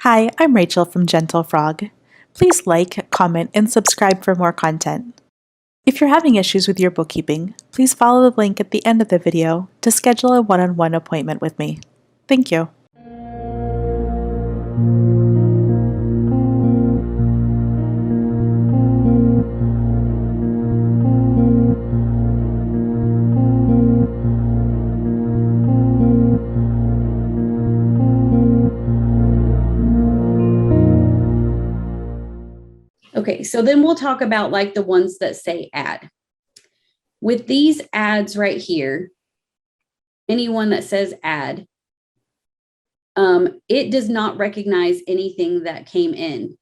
Hi, I'm Rachel from Gentle Frog. Please like, comment, and subscribe for more content. If you're having issues with your bookkeeping, please follow the link at the end of the video to schedule a one-on-one appointment with me. Thank you. Okay, so then we'll talk about like the ones that say add. With these ads right here, anyone that says add, it does not recognize anything that came in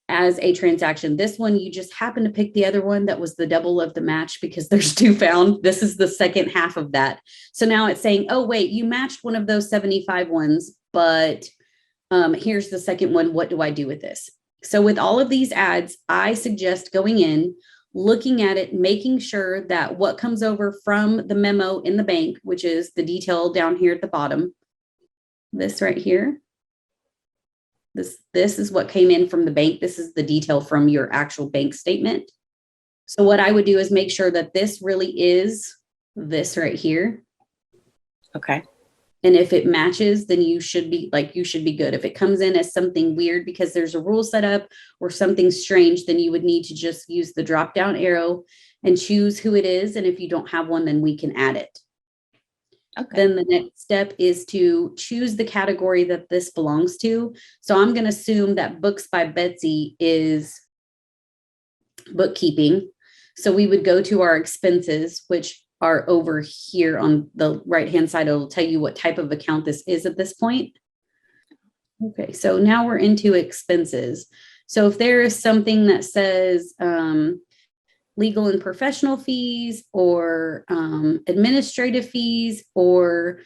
as a transaction. This one, you just happen to pick the other one that was the double of the match because there's two found. This is the second half of that. So now it's saying, oh, wait, you matched one of those 75 ones, but here's the second one. What do I do with this? So with all of these ads, I suggest going in, looking at it, making sure that what comes over from the memo in the bank, which is the detail down here at the bottom, this right here, this is what came in from the bank. This is the detail from your actual bank statement. So what I would do is make sure that this really is this right here. Okay. And if it matches, then you should be good. If it comes in as something weird because there's a rule set up or something strange, then you would need to just use the drop down arrow and choose who it is. And if you don't have one, then we can add it. Okay. Then the next step is to choose the category that this belongs to. So I'm going to assume that Books by Betsy is bookkeeping. So we would go to our expenses, which are over here on the right-hand side. It'll tell you what type of account this is at this point. Okay, so now we're into expenses. So if there is something that says legal and professional fees or administrative fees or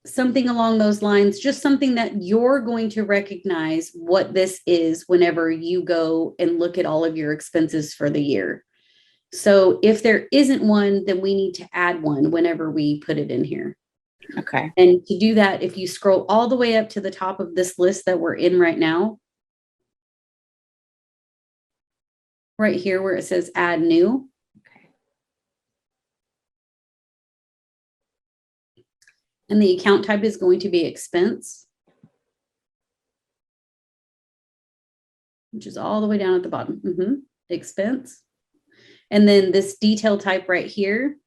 something along those lines, just something that you're going to recognize what this is whenever you go and look at all of your expenses for the year. So if there isn't one, then we need to add one whenever we put it in here. Okay. And to do that, if you scroll all the way up to the top of this list that we're in right now, right here where it says add new. Okay. And the account type is going to be expense, which is all the way down at the bottom. Expense. And then this detail type right here,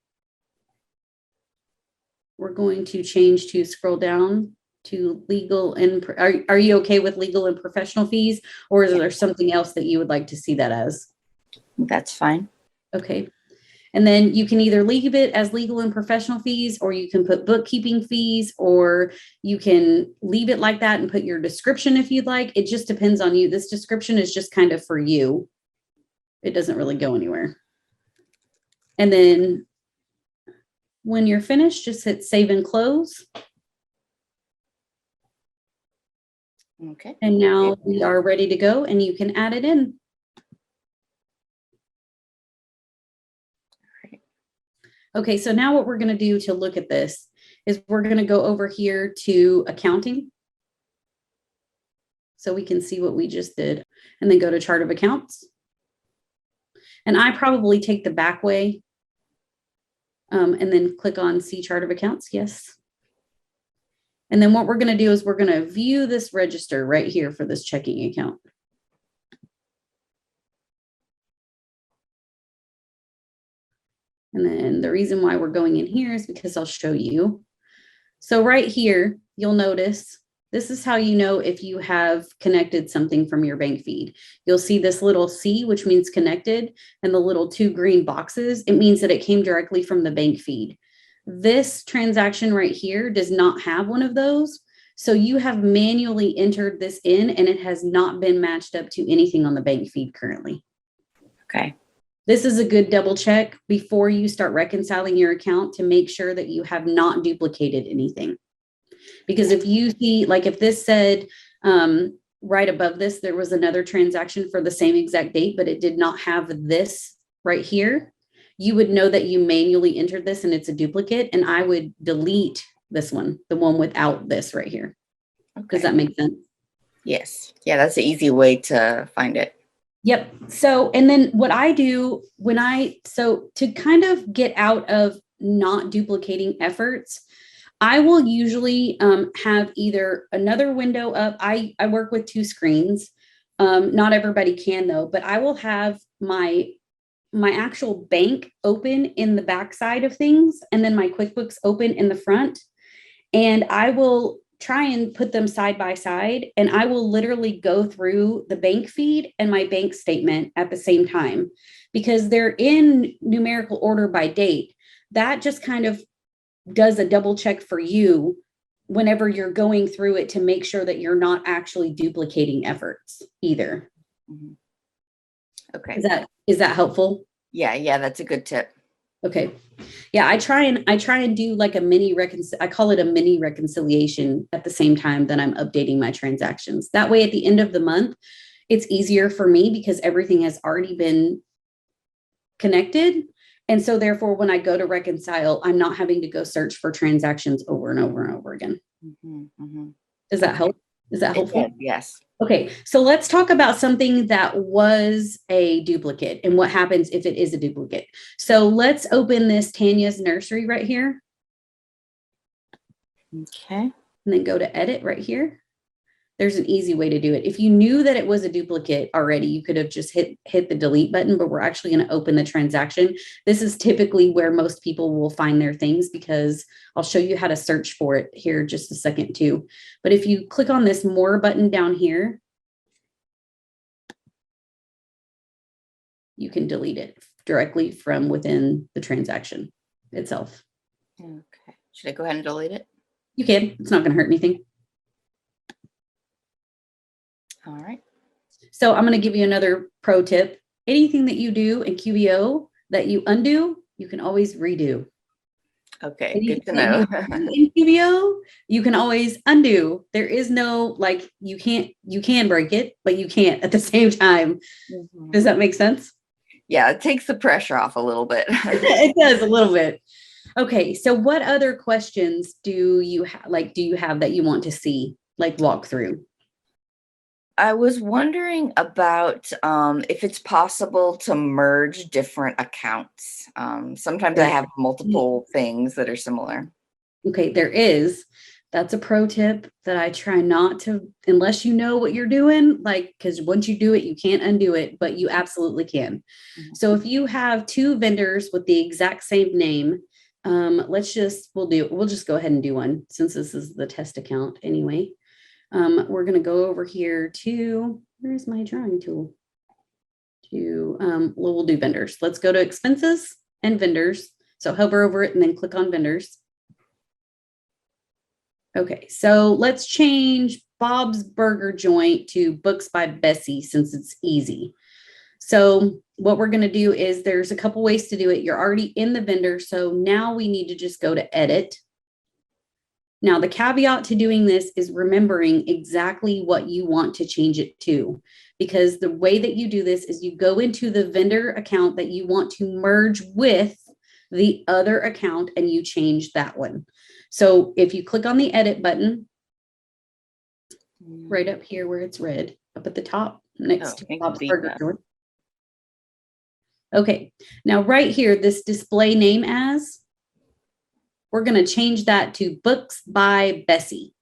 we're going to change to scroll down to legal and, are you okay with legal and professional fees? Or is there something else that you would like to see that as? That's fine. Okay. And then you can either leave it as legal and professional fees, or you can put bookkeeping fees, or you can leave it like that and put your description if you'd like. It just depends on you. This description is just kind of for you. It doesn't really go anywhere. And then when you're finished, just hit save and close. Okay. And now we are ready to go and you can add it in. Okay, so now what we're going to do to look at this is we're going to go over here to accounting. So we can see what we just did, and then go to chart of accounts. And I probably take the back way. And then click on see chart of accounts. Yes. And then what we're going to do is we're going to view this register right here for this checking account. And then the reason why we're going in here is because I'll show you. So right here, you'll notice this is how you know if you have connected something from your bank feed. You'll see this little C, which means connected, and the little two green boxes. It means that it came directly from the bank feed. This transaction right here does not have one of those. So you have manually entered this in, and it has not been matched up to anything on the bank feed currently. Okay. This is a good double check before you start reconciling your account to make sure that you have not duplicated anything. Because if you see, like if this said right above this, there was another transaction for the same exact date, but it did not have this right here, you would know that you manually entered this and it's a duplicate. And I would delete this one, the one without this right here. Does Okay. that make sense? Yes. Yeah, that's an easy way to find it. Yep. So, and then what I do so to kind of get out of not duplicating efforts, I will usually have either another window up. I work with two screens. Not everybody can though, but I will have my actual bank open in the back side of things and then my QuickBooks open in the front. And I will try and put them side by side. And I will literally go through the bank feed and my bank statement at the same time because they're in numerical order by date. That just kind of does a double check for you whenever you're going through it to make sure that you're not actually duplicating efforts either. Mm-hmm. Okay. Is that helpful? Yeah, that's a good tip. Okay. Yeah, I try and do like I call it a mini reconciliation at the same time that I'm updating my transactions. That way at the end of the month, it's easier for me because everything has already been connected. And so therefore, when I go to reconcile, I'm not having to go search for transactions over and over and over again. Mm-hmm, mm-hmm. Does that help? Is that helpful? Yes. Okay, so let's talk about something that was a duplicate and what happens if it is a duplicate. So let's open this Tanya's nursery right here. Okay. And then go to edit right here. There's an easy way to do it. If you knew that it was a duplicate already, you could have just hit the delete button, but we're actually going to open the transaction. This is typically where most people will find their things because I'll show you how to search for it here just a second too. But if you click on this more button down here, you can delete it directly from within the transaction itself. Okay. Should I go ahead and delete it? You can. It's not going to hurt anything. All right. So I'm going to give you another pro tip. Anything that you do in QBO that you undo, you can always redo. Okay, Anything good to know. in QBO, you can always undo. There is no like you can break it, but you can't at the same time. Mm-hmm. Does that make sense? Yeah, it takes the pressure off a little bit. It does a little bit. Okay, so what other questions do you have that you want to see, like walk through? I was wondering about if it's possible to merge different accounts. Sometimes I have multiple things that are similar. Okay, there is. That's a pro tip that I try not to, unless you know what you're doing, like, because once you do it, you can't undo it, but you absolutely can. Mm-hmm. So if you have two vendors with the exact same name, we'll just go ahead and do one since this is the test account anyway. We're going to go over here to, where's my drawing tool? We'll do vendors. Let's go to expenses and vendors. So hover over it and then click on vendors. Okay, so let's change Bob's Burger Joint to Books by Bessie since it's easy. So what we're going to do is there's a couple ways to do it. You're already in the vendor. So now we need to just go to edit. Now, the caveat to doing this is remembering exactly what you want to change it to, because the way that you do this is you go into the vendor account that you want to merge with the other account and you change that one. So if you click on the edit button right up here where it's red, up at the top next to Bob's Burger Joint. Okay, now right here, this display name as, we're going to change that to Books by Bessie.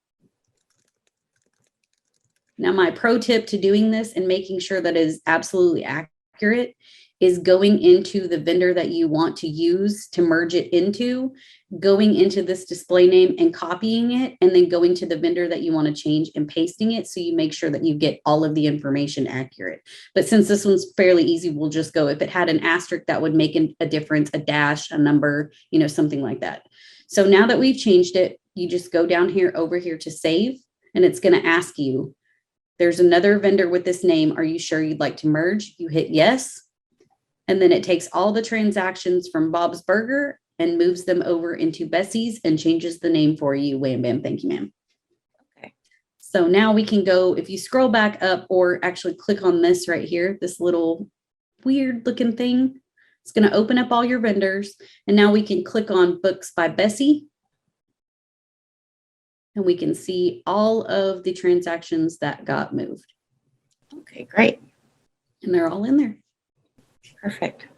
Now, my pro tip to doing this and making sure that it is absolutely accurate is going into the vendor that you want to use to merge it into, going into this display name and copying it, and then going to the vendor that you want to change and pasting it so you make sure that you get all of the information accurate. But since this one's fairly easy, we'll just go, if it had an asterisk, that would make a difference, a dash, a number, something like that. So now that we've changed it, you just go down here over here to save, and it's going to ask you, there's another vendor with this name. Are you sure you'd like to merge? You hit yes. And then it takes all the transactions from Bob's Burger and moves them over into Bessie's and changes the name for you. Wham, bam, thank you, ma'am. Okay. So now we can go, if you scroll back up or actually click on this right here, this little weird looking thing, it's going to open up all your vendors. And now we can click on Books by Bessie. and we can see all of the transactions that got moved. Okay, great. And they're all in there. Perfect.